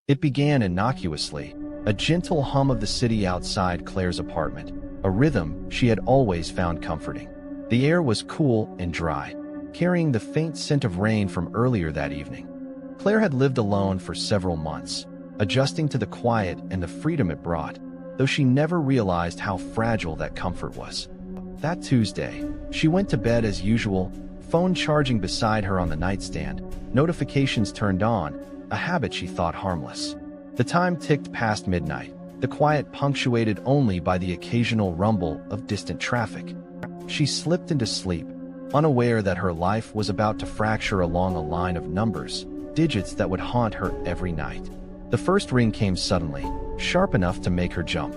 It began innocuously, a gentle hum of the city outside Claire's apartment, a rhythm she had always found comforting. The air was cool and dry, carrying the faint scent of rain from earlier that evening. Claire had lived alone for several months, adjusting to the quiet and the freedom it brought, though she never realized how fragile that comfort was. That Tuesday, she went to bed as usual, phone charging beside her on the nightstand, notifications turned on, a habit she thought harmless. The time ticked past midnight, the quiet punctuated only by the occasional rumble of distant traffic. She slipped into sleep, unaware that her life was about to fracture along a line of numbers, digits that would haunt her every night. The first ring came suddenly, sharp enough to make her jump.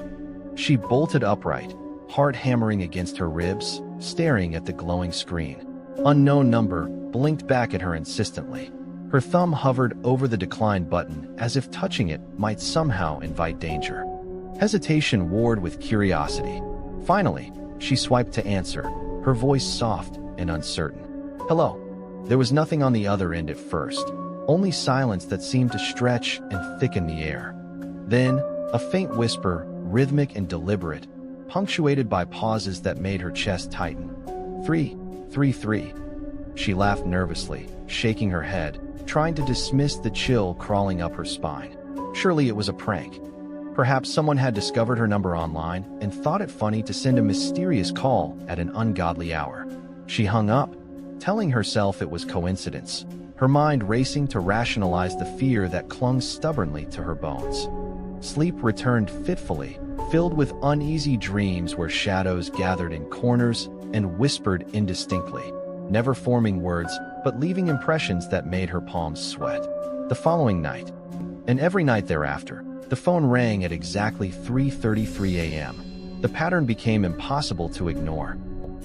She bolted upright, heart hammering against her ribs, staring at the glowing screen. Unknown number blinked back at her insistently. Her thumb hovered over the decline button as if touching it might somehow invite danger. Hesitation warred with curiosity. Finally, she swiped to answer, her voice soft and uncertain. Hello. There was nothing on the other end at first, only silence that seemed to stretch and thicken the air. Then, a faint whisper, rhythmic and deliberate, punctuated by pauses that made her chest tighten. 333. She laughed nervously, shaking her head, trying to dismiss the chill crawling up her spine. Surely it was a prank. Perhaps someone had discovered her number online and thought it funny to send a mysterious call at an ungodly hour. She hung up, telling herself it was coincidence, her mind racing to rationalize the fear that clung stubbornly to her bones. Sleep returned fitfully, filled with uneasy dreams where shadows gathered in corners and whispered indistinctly, never forming words but leaving impressions that made her palms sweat. The following night, and every night thereafter, the phone rang at exactly 3:33 a.m. The pattern became impossible to ignore.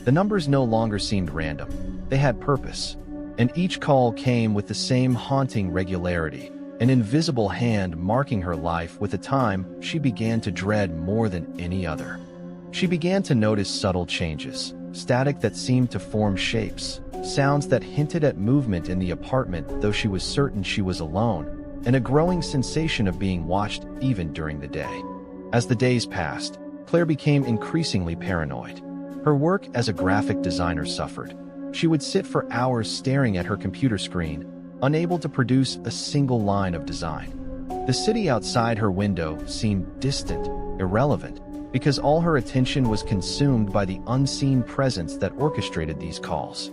The numbers no longer seemed random. They had purpose, and each call came with the same haunting regularity, an invisible hand marking her life with a time she began to dread more than any other. She began to notice subtle changes, static that seemed to form shapes, sounds that hinted at movement in the apartment though she was certain she was alone, and a growing sensation of being watched even during the day. As the days passed, Claire became increasingly paranoid. Her work as a graphic designer suffered. She would sit for hours staring at her computer screen, unable to produce a single line of design. The city outside her window seemed distant, irrelevant, because all her attention was consumed by the unseen presence that orchestrated these calls.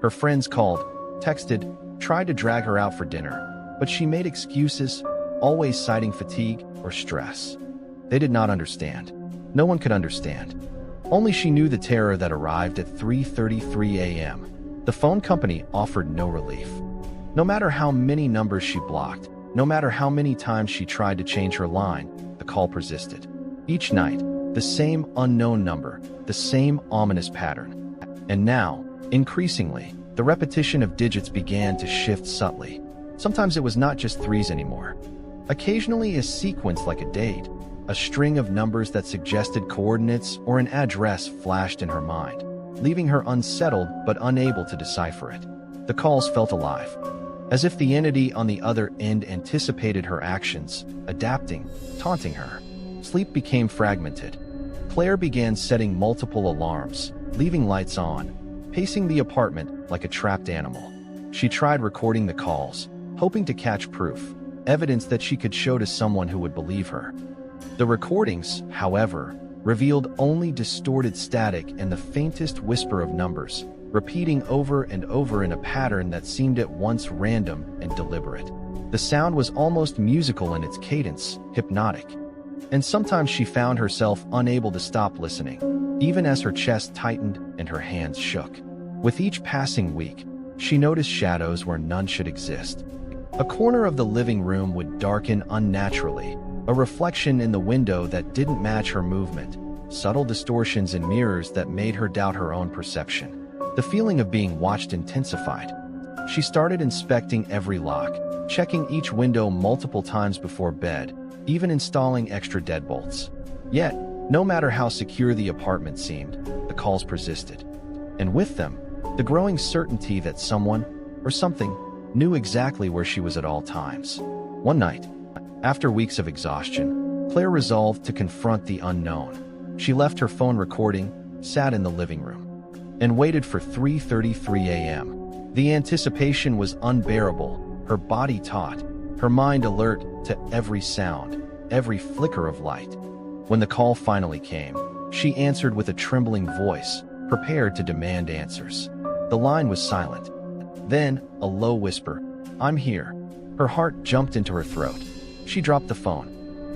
Her friends called, texted, tried to drag her out for dinner, but she made excuses, always citing fatigue or stress. They did not understand. No one could understand. Only she knew the terror that arrived at 3:33 a.m. The phone company offered no relief. No matter how many numbers she blocked, no matter how many times she tried to change her line, the call persisted. Each night, the same unknown number, the same ominous pattern. And now, increasingly, the repetition of digits began to shift subtly. Sometimes it was not just threes anymore. Occasionally a sequence like a date, a string of numbers that suggested coordinates or an address flashed in her mind, leaving her unsettled but unable to decipher it. The calls felt alive, as if the entity on the other end anticipated her actions, adapting, taunting her. Sleep became fragmented. Claire began setting multiple alarms, leaving lights on, pacing the apartment like a trapped animal. She tried recording the calls, hoping to catch proof, evidence that she could show to someone who would believe her. The recordings, however, revealed only distorted static and the faintest whisper of numbers, repeating over and over in a pattern that seemed at once random and deliberate. The sound was almost musical in its cadence, hypnotic. And sometimes she found herself unable to stop listening, even as her chest tightened and her hands shook. With each passing week, she noticed shadows where none should exist. A corner of the living room would darken unnaturally, a reflection in the window that didn't match her movement, subtle distortions in mirrors that made her doubt her own perception. The feeling of being watched intensified. She started inspecting every lock, checking each window multiple times before bed, even installing extra deadbolts. Yet, no matter how secure the apartment seemed, the calls persisted. And with them, the growing certainty that someone, or something, knew exactly where she was at all times. One night, After weeks of exhaustion, Claire resolved to confront the unknown. She left her phone recording, sat in the living room, and waited for 3:33 a.m. The anticipation was unbearable, her body taut, her mind alert to every sound, every flicker of light. When the call finally came, she answered with a trembling voice, prepared to demand answers. The line was silent. Then, a low whisper, "I'm here." Her heart jumped into her throat. She dropped the phone.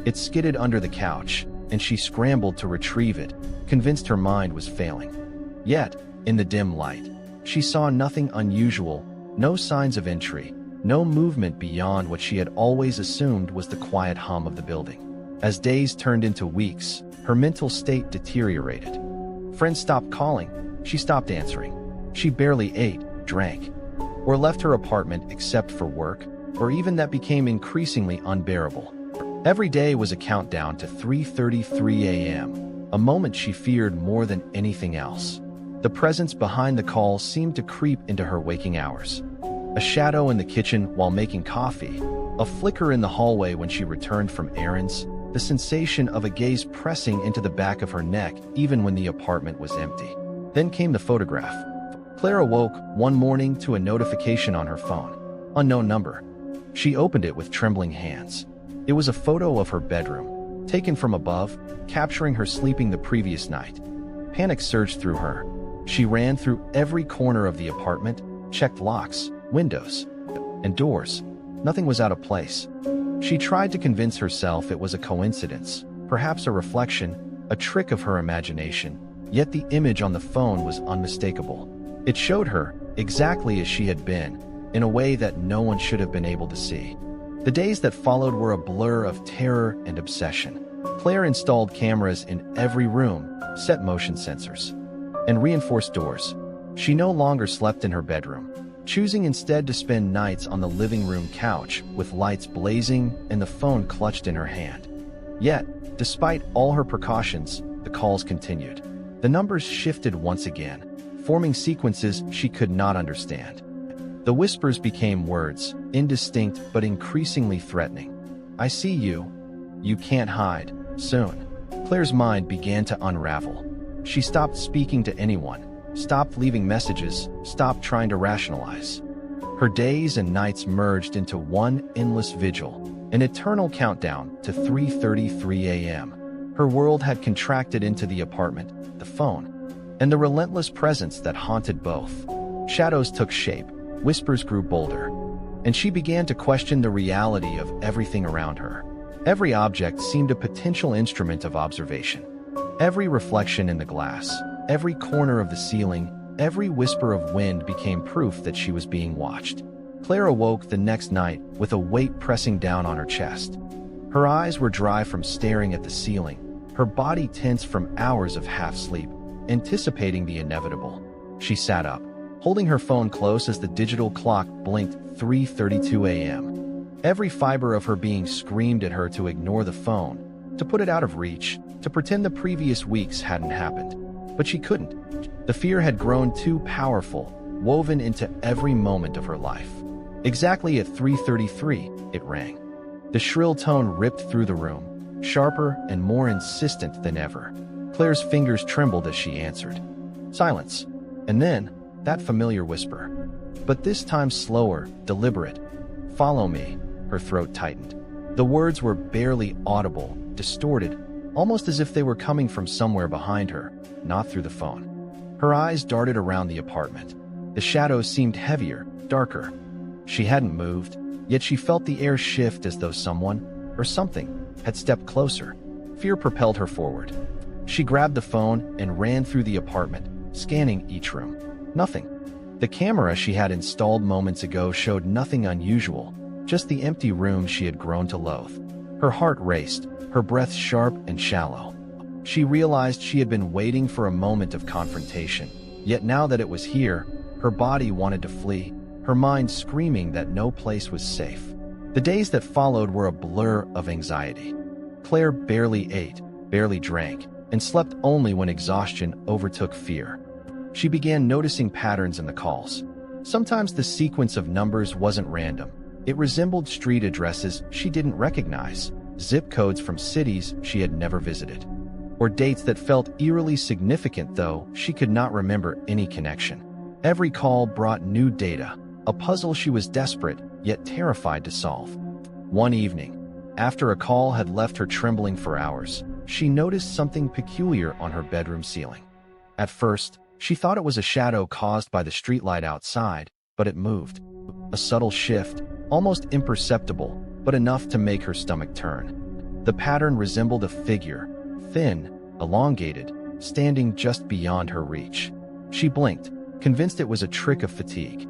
It skidded under the couch, and she scrambled to retrieve it, convinced her mind was failing. Yet, in the dim light, she saw nothing unusual, no signs of entry, no movement beyond what she had always assumed was the quiet hum of the building. As days turned into weeks, her mental state deteriorated. Friends stopped calling, she stopped answering. She barely ate, drank, or left her apartment except for work, or even that became increasingly unbearable. Every day was a countdown to 3:33 a.m., a moment she feared more than anything else. The presence behind the call seemed to creep into her waking hours. A shadow in the kitchen while making coffee, a flicker in the hallway when she returned from errands, the sensation of a gaze pressing into the back of her neck even when the apartment was empty. Then came the photograph. Claire awoke one morning to a notification on her phone. Unknown number. She opened it with trembling hands. It was a photo of her bedroom, taken from above, capturing her sleeping the previous night. Panic surged through her. She ran through every corner of the apartment, checked locks, windows, and doors. Nothing was out of place. She tried to convince herself it was a coincidence, perhaps a reflection, a trick of her imagination, yet the image on the phone was unmistakable. It showed her, exactly as she had been, in a way that no one should have been able to see. The days that followed were a blur of terror and obsession. Claire installed cameras in every room, set motion sensors, and reinforced doors. She no longer slept in her bedroom, choosing instead to spend nights on the living room couch with lights blazing and the phone clutched in her hand. Yet, despite all her precautions, the calls continued. The numbers shifted once again, forming sequences she could not understand. The whispers became words, indistinct but increasingly threatening. "I see you. You can't hide. Soon." Claire's mind began to unravel. She stopped speaking to anyone, stopped leaving messages, stopped trying to rationalize. Her days and nights merged into one endless vigil, an eternal countdown to 3:33 a.m. Her world had contracted into the apartment, the phone, and the relentless presence that haunted both. Shadows took shape, whispers grew bolder, and she began to question the reality of everything around her. Every object seemed a potential instrument of observation. Every reflection in the glass, every corner of the ceiling, every whisper of wind became proof that she was being watched. Claire awoke the next night with a weight pressing down on her chest. Her eyes were dry from staring at the ceiling, her body tense from hours of half-sleep, anticipating the inevitable. She sat up, holding her phone close as the digital clock blinked 3:32 a.m. Every fiber of her being screamed at her to ignore the phone, to put it out of reach, to pretend the previous weeks hadn't happened. But she couldn't. The fear had grown too powerful, woven into every moment of her life. Exactly at 3:33, it rang. The shrill tone ripped through the room, sharper and more insistent than ever. Claire's fingers trembled as she answered. Silence. And then, that familiar whisper. But this time slower, deliberate. "Follow me." Her throat tightened. The words were barely audible, distorted, almost as if they were coming from somewhere behind her, not through the phone. Her eyes darted around the apartment. The shadows seemed heavier, darker. She hadn't moved, yet she felt the air shift as though someone, or something, had stepped closer. Fear propelled her forward. She grabbed the phone and ran through the apartment, scanning each room. Nothing. The camera she had installed moments ago showed nothing unusual, just the empty room she had grown to loathe. Her heart raced, her breath sharp and shallow. She realized she had been waiting for a moment of confrontation, yet now that it was here, her body wanted to flee, her mind screaming that no place was safe. The days that followed were a blur of anxiety. Claire barely ate, barely drank, and slept only when exhaustion overtook fear. She began noticing patterns in the calls. Sometimes the sequence of numbers wasn't random. It resembled street addresses she didn't recognize, zip codes from cities she had never visited, or dates that felt eerily significant, though she could not remember any connection. Every call brought new data, a puzzle she was desperate yet terrified to solve. One evening, after a call had left her trembling for hours, she noticed something peculiar on her bedroom ceiling. At first, she thought it was a shadow caused by the streetlight outside, but it moved. A subtle shift, almost imperceptible, but enough to make her stomach turn. The pattern resembled a figure, thin, elongated, standing just beyond her reach. She blinked, convinced it was a trick of fatigue.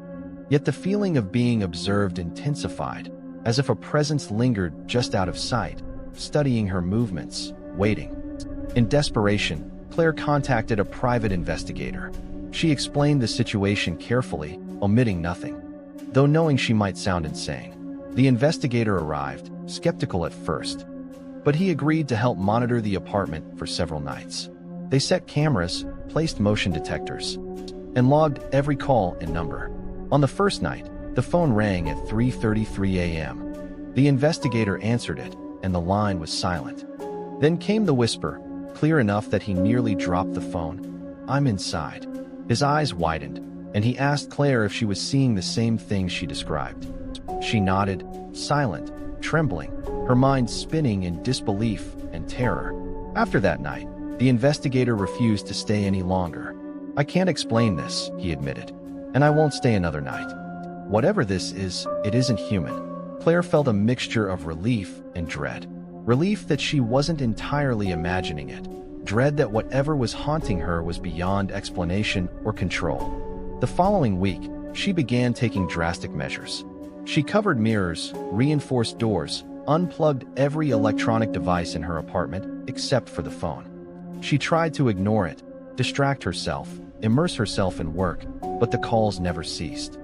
Yet the feeling of being observed intensified, as if a presence lingered just out of sight, studying her movements, waiting. In desperation, Claire contacted a private investigator. She explained the situation carefully, omitting nothing, though knowing she might sound insane. The investigator arrived, skeptical at first, but he agreed to help monitor the apartment for several nights. They set cameras, placed motion detectors, and logged every call and number. On the first night, the phone rang at 3:33 a.m. The investigator answered it, and the line was silent. Then came the whisper, clear enough that he nearly dropped the phone. "I'm inside." His eyes widened, and he asked Claire if she was seeing the same thing she described. She nodded, silent, trembling, her mind spinning in disbelief and terror. After that night, the investigator refused to stay any longer. "I can't explain this," he admitted, "and I won't stay another night. Whatever this is, it isn't human." Claire felt a mixture of relief and dread. Relief that she wasn't entirely imagining it. Dread that whatever was haunting her was beyond explanation or control. The following week, she began taking drastic measures. She covered mirrors, reinforced doors, unplugged every electronic device in her apartment except for the phone. She tried to ignore it, distract herself, immerse herself in work, but the calls never ceased.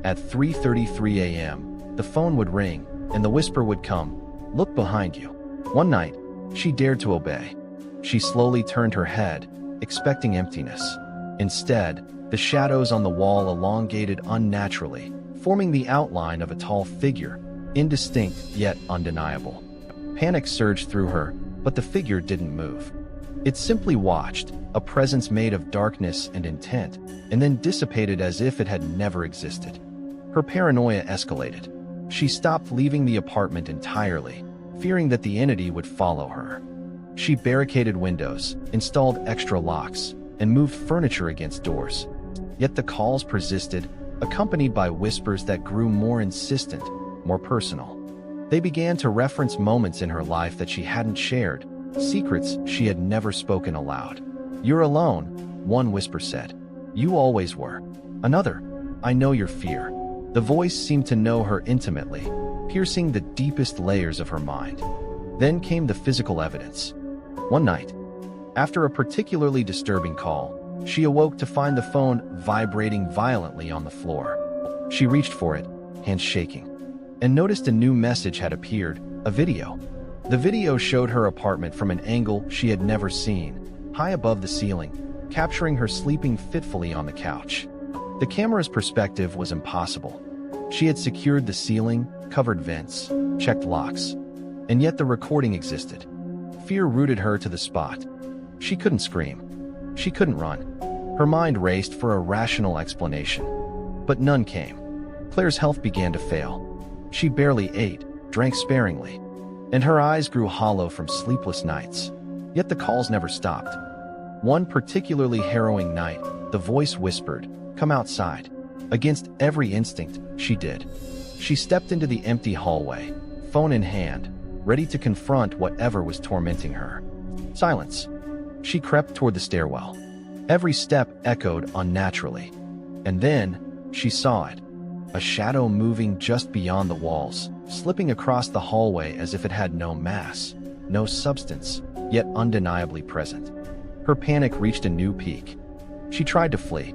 At 3:33 a.m., the phone would ring, and the whisper would come, "Look behind you." One night, she dared to obey. She slowly turned her head, expecting emptiness. Instead, the shadows on the wall elongated unnaturally, forming the outline of a tall figure, indistinct yet undeniable. Panic surged through her, but the figure didn't move. It simply watched, a presence made of darkness and intent, and then dissipated as if it had never existed. Her paranoia escalated. She stopped leaving the apartment entirely, fearing that the entity would follow her. She barricaded windows, installed extra locks, and moved furniture against doors. Yet the calls persisted, accompanied by whispers that grew more insistent, more personal. They began to reference moments in her life that she hadn't shared, secrets she had never spoken aloud. "You're alone," one whisper said. "You always were." Another, "I know your fear." The voice seemed to know her intimately, piercing the deepest layers of her mind. Then came the physical evidence. One night, after a particularly disturbing call, she awoke to find the phone vibrating violently on the floor. She reached for it, hands shaking, and noticed a new message had appeared, a video. The video showed her apartment from an angle she had never seen, high above the ceiling, capturing her sleeping fitfully on the couch. The camera's perspective was impossible. She had secured the ceiling, covered vents, checked locks, and yet the recording existed. Fear rooted her to the spot. She couldn't scream. She couldn't run. Her mind raced for a rational explanation, but none came. Claire's health began to fail. She barely ate, drank sparingly, and her eyes grew hollow from sleepless nights. Yet the calls never stopped. One particularly harrowing night, the voice whispered, "Come outside." Against every instinct, she did. She stepped into the empty hallway, phone in hand, ready to confront whatever was tormenting her. Silence. She crept toward the stairwell. Every step echoed unnaturally. And then, she saw it. A shadow moving just beyond the walls, slipping across the hallway as if it had no mass, no substance, yet undeniably present. Her panic reached a new peak. She tried to flee,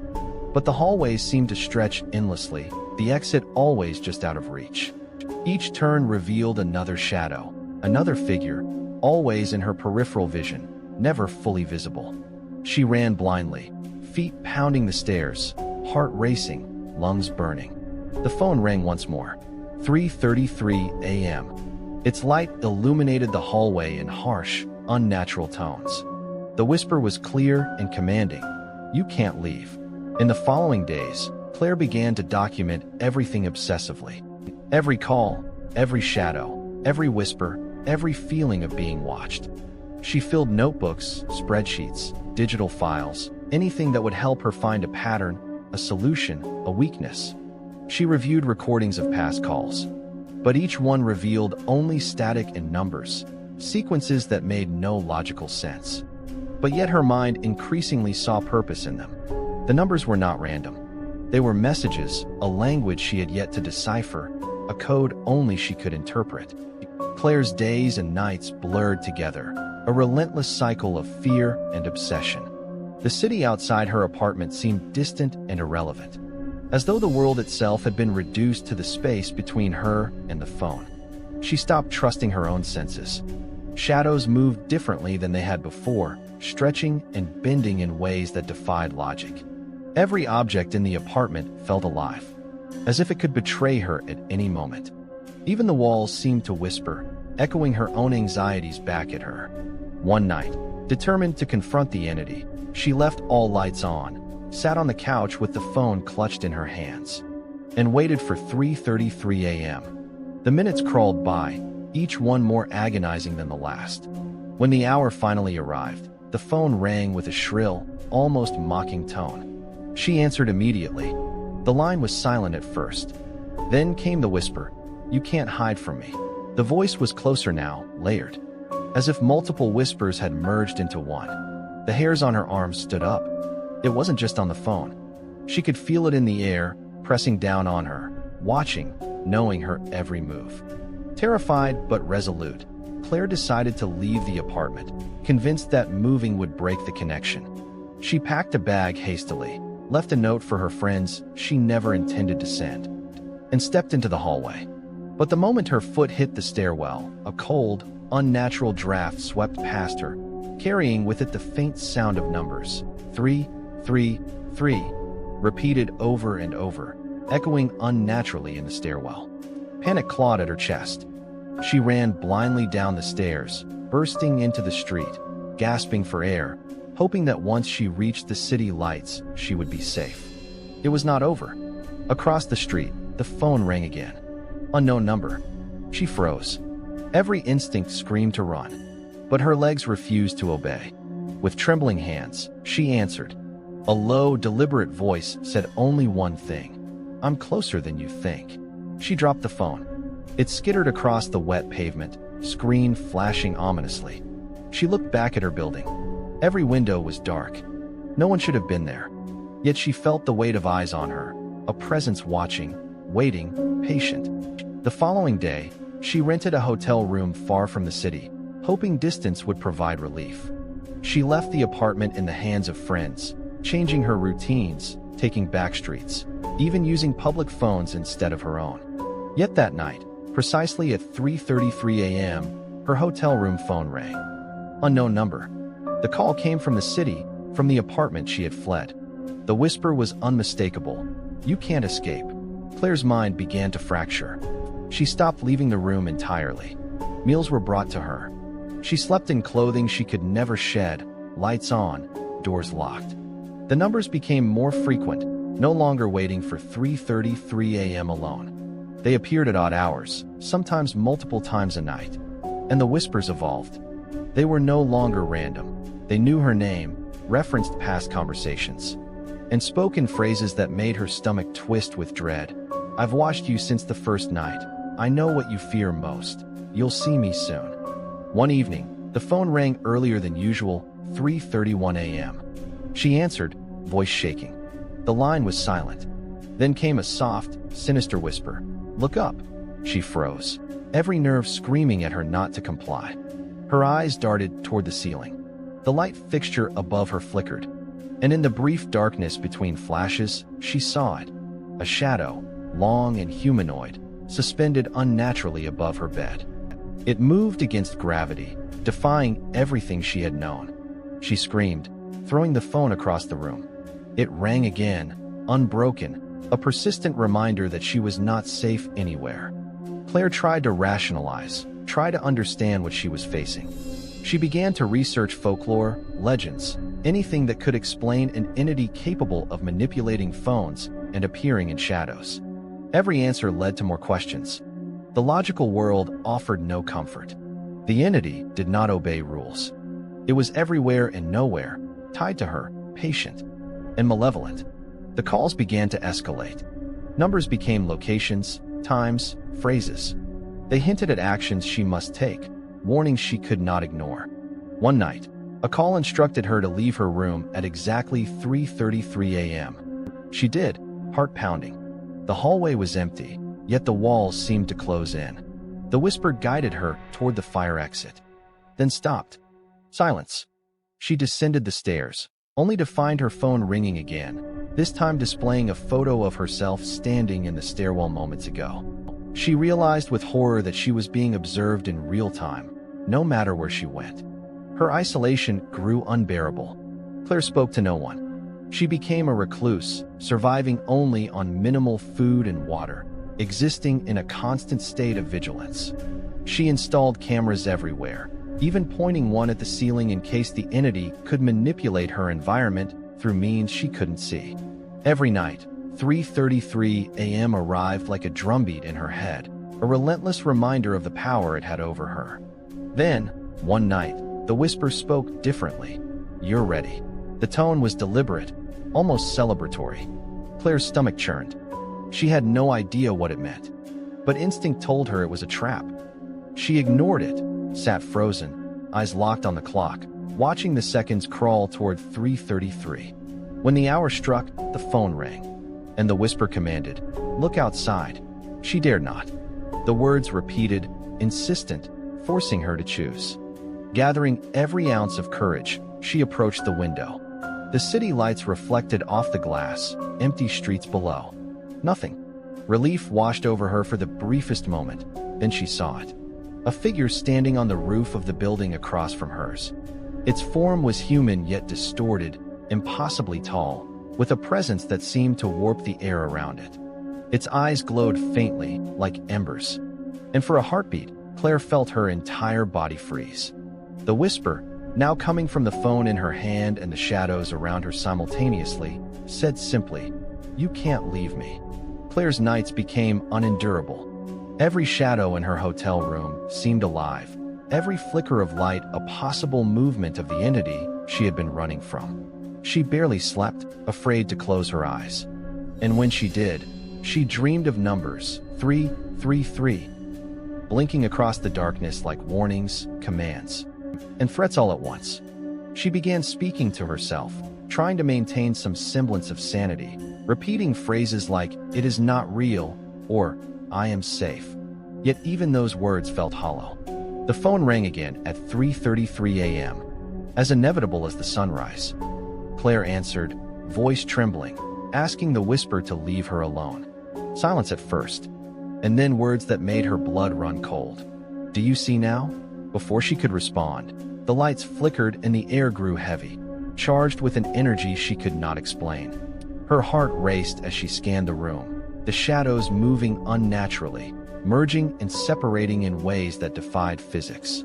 but the hallways seemed to stretch endlessly, the exit always just out of reach. Each turn revealed another shadow, another figure, always in her peripheral vision, never fully visible. She ran blindly, feet pounding the stairs, heart racing, lungs burning. The phone rang once more. 3:33 a.m. Its light illuminated the hallway in harsh, unnatural tones. The whisper was clear and commanding. "You can't leave." In the following days, Claire began to document everything obsessively. Every call, every shadow, every whisper, every feeling of being watched. She filled notebooks, spreadsheets, digital files, anything that would help her find a pattern, a solution, a weakness. She reviewed recordings of past calls, but each one revealed only static and numbers, sequences that made no logical sense. But yet her mind increasingly saw purpose in them. The numbers were not random. They were messages, a language she had yet to decipher, a code only she could interpret. Claire's days and nights blurred together, a relentless cycle of fear and obsession. The city outside her apartment seemed distant and irrelevant, as though the world itself had been reduced to the space between her and the phone. She stopped trusting her own senses. Shadows moved differently than they had before, stretching and bending in ways that defied logic. Every object in the apartment felt alive, as if it could betray her at any moment. Even the walls seemed to whisper, echoing her own anxieties back at her. One night, determined to confront the entity, she left all lights on, sat on the couch with the phone clutched in her hands, and waited for 3:33 a.m. The minutes crawled by, each one more agonizing than the last. When the hour finally arrived, the phone rang with a shrill, almost mocking tone. She answered immediately. The line was silent at first. Then came the whisper, "You can't hide from me." The voice was closer now, layered, as if multiple whispers had merged into one. The hairs on her arms stood up. It wasn't just on the phone. She could feel it in the air, pressing down on her, watching, knowing her every move. Terrified but resolute, Claire decided to leave the apartment, convinced that moving would break the connection. She packed a bag hastily, left a note for her friends she never intended to send, and stepped into the hallway. But the moment her foot hit the stairwell, a cold, unnatural draft swept past her, carrying with it the faint sound of numbers. 333, repeated over and over, echoing unnaturally in the stairwell. Panic clawed at her chest. She ran blindly down the stairs, bursting into the street, gasping for air, hoping that once she reached the city lights, she would be safe. It was not over. Across the street, the phone rang again. Unknown number. She froze. Every instinct screamed to run, but her legs refused to obey. With trembling hands, she answered. A low, deliberate voice said only one thing. "I'm closer than you think." She dropped the phone. It skittered across the wet pavement, screen flashing ominously. She looked back at her building. Every window was dark. No one should have been there. Yet she felt the weight of eyes on her, a presence watching, waiting, patient. The following day, she rented a hotel room far from the city, hoping distance would provide relief. She left the apartment in the hands of friends, changing her routines, taking back streets, even using public phones instead of her own. Yet that night, precisely at 3:33 a.m., her hotel room phone rang. Unknown number. The call came from the city, from the apartment she had fled. The whisper was unmistakable. "You can't escape." Claire's mind began to fracture. She stopped leaving the room entirely. Meals were brought to her. She slept in clothing she could never shed, lights on, doors locked. The numbers became more frequent, no longer waiting for 3:33 a.m. alone. They appeared at odd hours, sometimes multiple times a night. And the whispers evolved. They were no longer random. They knew her name, referenced past conversations, and spoke in phrases that made her stomach twist with dread. "I've watched you since the first night. I know what you fear most. You'll see me soon." One evening, the phone rang earlier than usual, 3:31 a.m. She answered, voice shaking. The line was silent. Then came a soft, sinister whisper. "Look up." She froze, every nerve screaming at her not to comply. Her eyes darted toward the ceiling. The light fixture above her flickered, and in the brief darkness between flashes, she saw it. A shadow, long and humanoid, suspended unnaturally above her bed. It moved against gravity, defying everything she had known. She screamed, throwing the phone across the room. It rang again, unbroken, a persistent reminder that she was not safe anywhere. Claire tried to rationalize, try to understand what she was facing. She began to research folklore, legends, anything that could explain an entity capable of manipulating phones and appearing in shadows. Every answer led to more questions. The logical world offered no comfort. The entity did not obey rules. It was everywhere and nowhere, tied to her, patient and malevolent. The calls began to escalate. Numbers became locations, times, phrases. They hinted at actions she must take, warnings she could not ignore. One night, a call instructed her to leave her room at exactly 3:33 a.m. She did, heart pounding. The hallway was empty, yet the walls seemed to close in. The whisper guided her toward the fire exit, then stopped. Silence. She descended the stairs, only to find her phone ringing again, this time displaying a photo of herself standing in the stairwell moments ago. She realized with horror that she was being observed in real time, no matter where she went. Her isolation grew unbearable. Claire spoke to no one. She became a recluse, surviving only on minimal food and water, existing in a constant state of vigilance. She installed cameras everywhere, even pointing one at the ceiling in case the entity could manipulate her environment through means she couldn't see. Every night, 3:33 a.m. arrived like a drumbeat in her head, a relentless reminder of the power it had over her. Then, one night, the whisper spoke differently. "You're ready." The tone was deliberate, almost celebratory. Claire's stomach churned. She had no idea what it meant, but instinct told her it was a trap. She ignored it, sat frozen, eyes locked on the clock, watching the seconds crawl toward 3:33. When the hour struck, the phone rang, and the whisper commanded, "Look outside." She dared not. The words repeated, insistent, forcing her to choose. Gathering every ounce of courage, she approached the window. The city lights reflected off the glass, empty streets below. Nothing. Relief washed over her for the briefest moment, then she saw it. A figure standing on the roof of the building across from hers. Its form was human yet distorted, impossibly tall, with a presence that seemed to warp the air around it. Its eyes glowed faintly, like embers. And for a heartbeat, Claire felt her entire body freeze. The whisper, now coming from the phone in her hand and the shadows around her simultaneously, said simply, "You can't leave me." Claire's nights became unendurable. Every shadow in her hotel room seemed alive, every flicker of light a possible movement of the entity she had been running from. She barely slept, afraid to close her eyes. And when she did, she dreamed of numbers, 333, blinking across the darkness like warnings, commands, and threats all at once. She began speaking to herself, trying to maintain some semblance of sanity, repeating phrases like, "It is not real," or "I am safe." Yet even those words felt hollow. The phone rang again at 3:33 a.m., as inevitable as the sunrise. Claire answered, voice trembling, asking the whisper to leave her alone. Silence at first, and then words that made her blood run cold. "Do you see now?" Before she could respond, the lights flickered and the air grew heavy, charged with an energy she could not explain. Her heart raced as she scanned the room, the shadows moving unnaturally, merging and separating in ways that defied physics.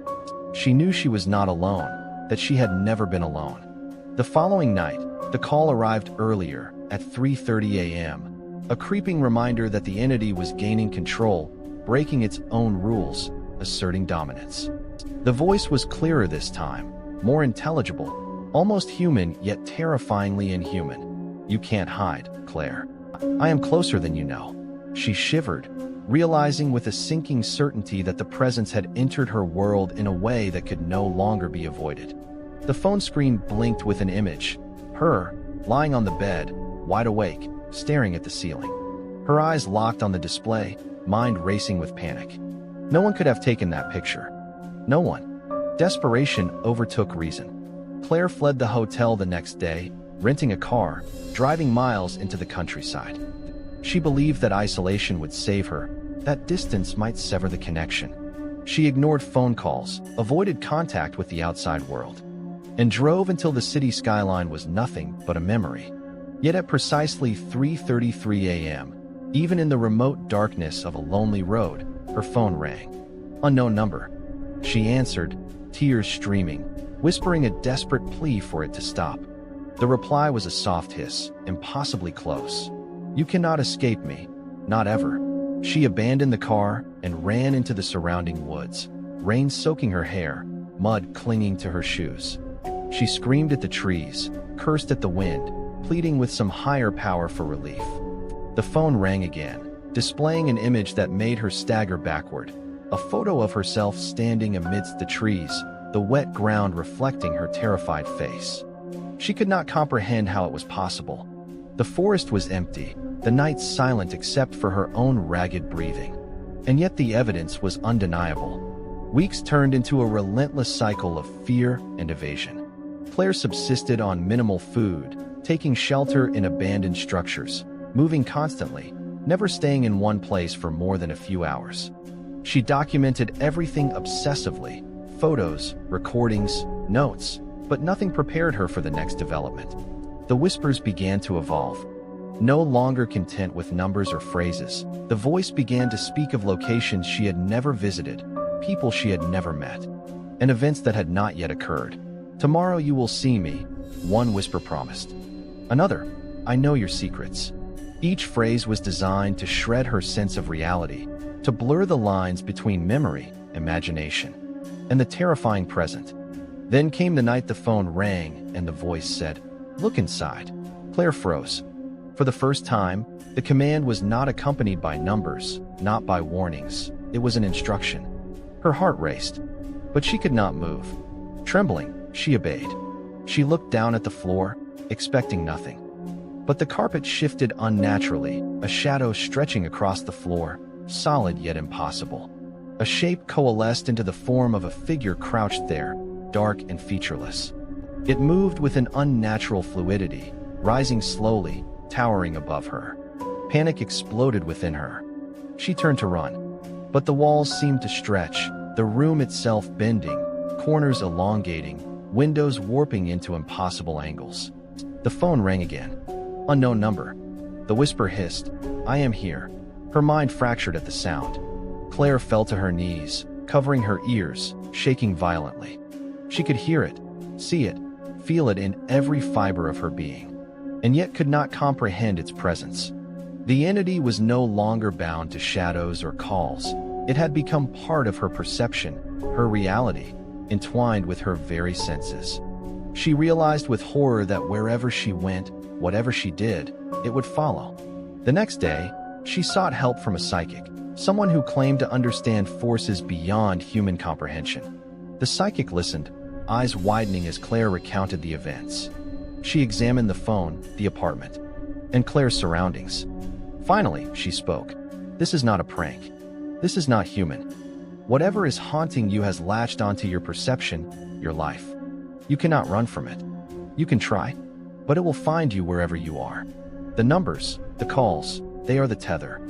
She knew she was not alone, that she had never been alone. The following night, the call arrived earlier, at 3:30 a.m., a creeping reminder that the entity was gaining control, breaking its own rules, asserting dominance. The voice was clearer this time, more intelligible, almost human yet terrifyingly inhuman. "You can't hide, Claire. I am closer than you know." She shivered, realizing with a sinking certainty that the presence had entered her world in a way that could no longer be avoided. The phone screen blinked with an image, her, lying on the bed, wide awake, staring at the ceiling. Her eyes locked on the display, mind racing with panic. No one could have taken that picture. No one. Desperation overtook reason. Claire fled the hotel the next day, renting a car, driving miles into the countryside. She believed that isolation would save her, that distance might sever the connection. She ignored phone calls, avoided contact with the outside world, and drove until the city skyline was nothing but a memory. Yet at precisely 3:33 a.m., even in the remote darkness of a lonely road, her phone rang. Unknown number. She answered, tears streaming, whispering a desperate plea for it to stop. The reply was a soft hiss, impossibly close. "You cannot escape me. Not ever." She abandoned the car and ran into the surrounding woods, rain soaking her hair, mud clinging to her shoes. She screamed at the trees, cursed at the wind, pleading with some higher power for relief. The phone rang again, displaying an image that made her stagger backward. A photo of herself standing amidst the trees, the wet ground reflecting her terrified face. She could not comprehend how it was possible. The forest was empty, the night silent except for her own ragged breathing. And yet the evidence was undeniable. Weeks turned into a relentless cycle of fear and evasion. Claire subsisted on minimal food, taking shelter in abandoned structures, moving constantly, never staying in one place for more than a few hours. She documented everything obsessively, photos, recordings, notes, but nothing prepared her for the next development. The whispers began to evolve. No longer content with numbers or phrases, the voice began to speak of locations she had never visited, people she had never met, and events that had not yet occurred. "Tomorrow you will see me," one whisper promised. Another, "I know your secrets." Each phrase was designed to shred her sense of reality, to blur the lines between memory, imagination, and the terrifying present. Then came the night the phone rang and the voice said, "Look inside." Claire froze. For the first time, the command was not accompanied by numbers, not by warnings. It was an instruction. Her heart raced, but she could not move. Trembling, she obeyed. She looked down at the floor, expecting nothing. But the carpet shifted unnaturally, a shadow stretching across the floor, solid yet impossible. A shape coalesced into the form of a figure crouched there, dark and featureless. It moved with an unnatural fluidity, rising slowly, towering above her. Panic exploded within her. She turned to run. But the walls seemed to stretch, the room itself bending, corners elongating, windows warping into impossible angles. The phone rang again. Unknown number. The whisper hissed, "I am here." Her mind fractured at the sound. Claire fell to her knees, covering her ears, shaking violently. She could hear it, see it, feel it in every fiber of her being, and yet could not comprehend its presence. The entity was no longer bound to shadows or calls. It had become part of her perception, her reality, entwined with her very senses. She realized with horror that wherever she went, whatever she did, it would follow. The next day, she sought help from a psychic, someone who claimed to understand forces beyond human comprehension. The psychic listened, eyes widening as Claire recounted the events. She examined the phone, the apartment, and Claire's surroundings. Finally, she spoke. "This is not a prank. This is not human. Whatever is haunting you has latched onto your perception, your life. You cannot run from it. You can try, but it will find you wherever you are. The numbers, the calls, they are the tether.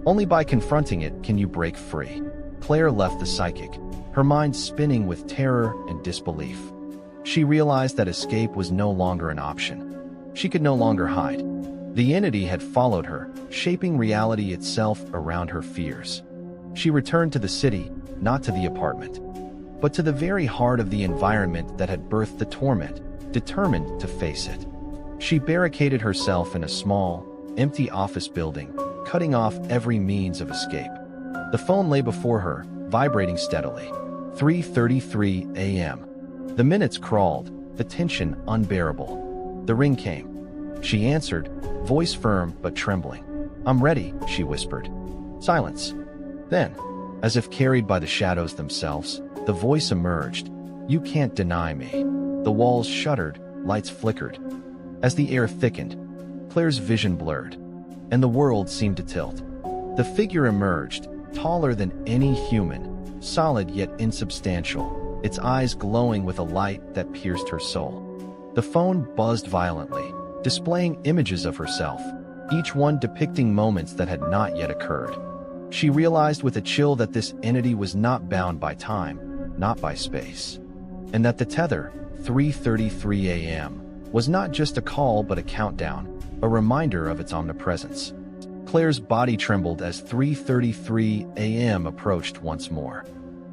Only by confronting it can you break free." Claire left the psychic, her mind spinning with terror and disbelief. She realized that escape was no longer an option. She could no longer hide. The entity had followed her, shaping reality itself around her fears. She returned to the city, not to the apartment, but to the very heart of the environment that had birthed the torment, determined to face it. She barricaded herself in a small, empty office building, cutting off every means of escape. The phone lay before her, vibrating steadily. 3:33 a.m. The minutes crawled, the tension unbearable. The ring came. She answered, voice firm but trembling. "I'm ready," she whispered. Silence. Then, as if carried by the shadows themselves, the voice emerged. "You can't deny me." The walls shuddered, lights flickered. As the air thickened, Claire's vision blurred, and the world seemed to tilt. The figure emerged, taller than any human, solid yet insubstantial, its eyes glowing with a light that pierced her soul. The phone buzzed violently, displaying images of herself, each one depicting moments that had not yet occurred. She realized with a chill that this entity was not bound by time, not by space, and that the tether, 3:33 a.m., was not just a call but a countdown, a reminder of its omnipresence. Claire's body trembled as 3:33 a.m. approached once more.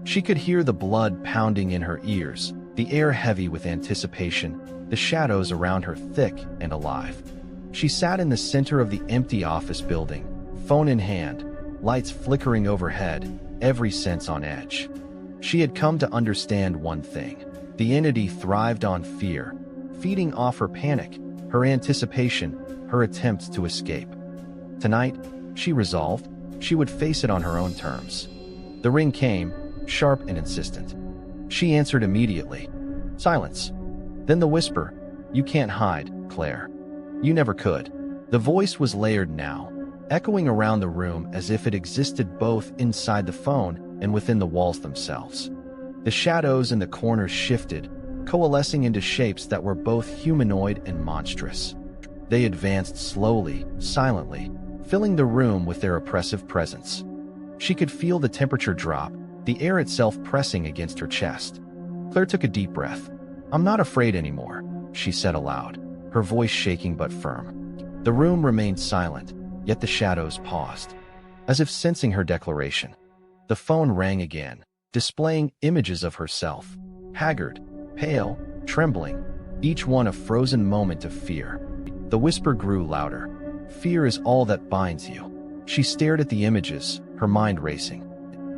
She could hear the blood pounding in her ears, the air heavy with anticipation, the shadows around her thick and alive. She sat in the center of the empty office building, phone in hand, lights flickering overhead, every sense on edge. She had come to understand one thing. The entity thrived on fear, feeding off her panic, her anticipation, her attempts to escape. Tonight, she resolved, she would face it on her own terms. The ring came, sharp and insistent. She answered immediately. Silence. Then the whisper, "You can't hide, Claire. You never could." The voice was layered now, echoing around the room as if it existed both inside the phone and within the walls themselves. The shadows in the corners shifted, coalescing into shapes that were both humanoid and monstrous. They advanced slowly, silently, filling the room with their oppressive presence. She could feel the temperature drop, the air itself pressing against her chest. Claire took a deep breath. "I'm not afraid anymore," she said aloud, her voice shaking but firm. The room remained silent, yet the shadows paused, as if sensing her declaration. The phone rang again, displaying images of herself, haggard, pale, trembling, each one a frozen moment of fear. The whisper grew louder. "Fear is all that binds you." She stared at the images, her mind racing.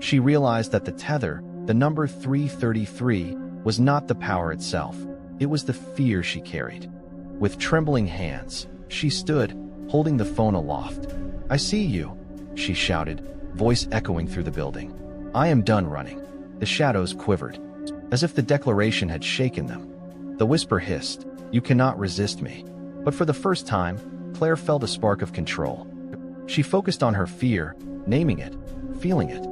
She realized that the tether, the number 333, was not the power itself. It was the fear she carried. With trembling hands, she stood, holding the phone aloft. "I see you," she shouted, voice echoing through the building. "I am done running." The shadows quivered, as if the declaration had shaken them. The whisper hissed, "You cannot resist me." But for the first time, Claire felt a spark of control. She focused on her fear, naming it, feeling it,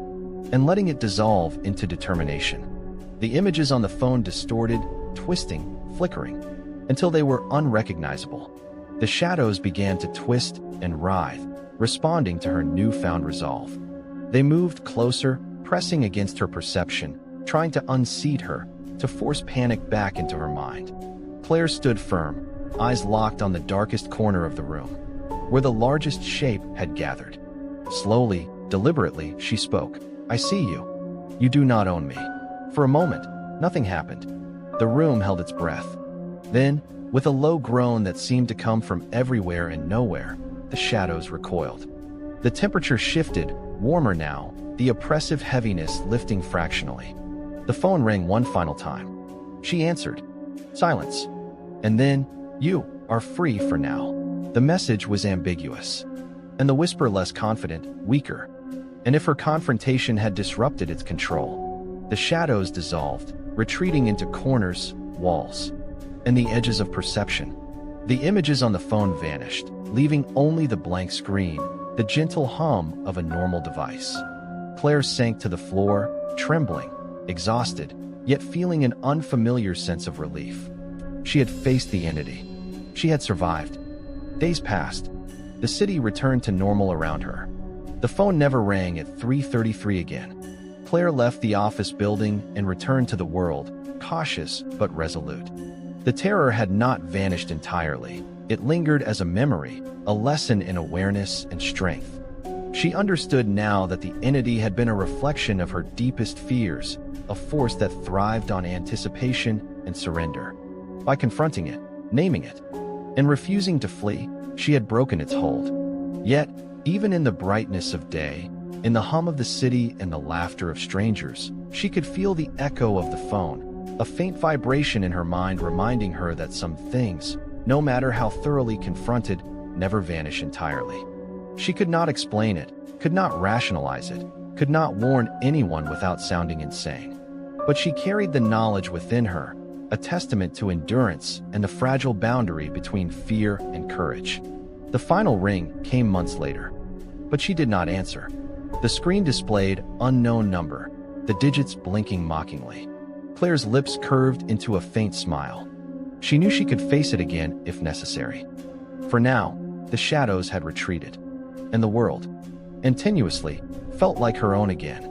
and letting it dissolve into determination. The images on the phone distorted, twisting, flickering, until they were unrecognizable. The shadows began to twist and writhe, responding to her newfound resolve. They moved closer, pressing against her perception, trying to unseat her, to force panic back into her mind. Claire stood firm, eyes locked on the darkest corner of the room, where the largest shape had gathered. Slowly, deliberately, she spoke. "I see you. You do not own me." For a moment, nothing happened. The room held its breath. Then, with a low groan that seemed to come from everywhere and nowhere, the shadows recoiled. The temperature shifted, warmer now, the oppressive heaviness lifting fractionally. The phone rang one final time. She answered. Silence. And then, "You are free for now." The message was ambiguous, and the whisper less confident, weaker. And if her confrontation had disrupted its control, the shadows dissolved, retreating into corners, walls, and the edges of perception. The images on the phone vanished, leaving only the blank screen, the gentle hum of a normal device. Claire sank to the floor, trembling, exhausted, yet feeling an unfamiliar sense of relief. She had faced the entity. She had survived. Days passed. The city returned to normal around her. The phone never rang at 3:33 again. Claire left the office building and returned to the world, cautious but resolute. The terror had not vanished entirely. It lingered as a memory, a lesson in awareness and strength. She understood now that the entity had been a reflection of her deepest fears, a force that thrived on anticipation and surrender. By confronting it, naming it, and refusing to flee, she had broken its hold. Yet, even in the brightness of day, in the hum of the city and the laughter of strangers, she could feel the echo of the phone, a faint vibration in her mind reminding her that some things, no matter how thoroughly confronted, never vanish entirely. She could not explain it, could not rationalize it, could not warn anyone without sounding insane. But she carried the knowledge within her, a testament to endurance and the fragile boundary between fear and courage. The final ring came months later, but she did not answer. The screen displayed unknown number, the digits blinking mockingly. Claire's lips curved into a faint smile. She knew she could face it again if necessary. For now, the shadows had retreated, and the world, and tenuously, felt like her own again.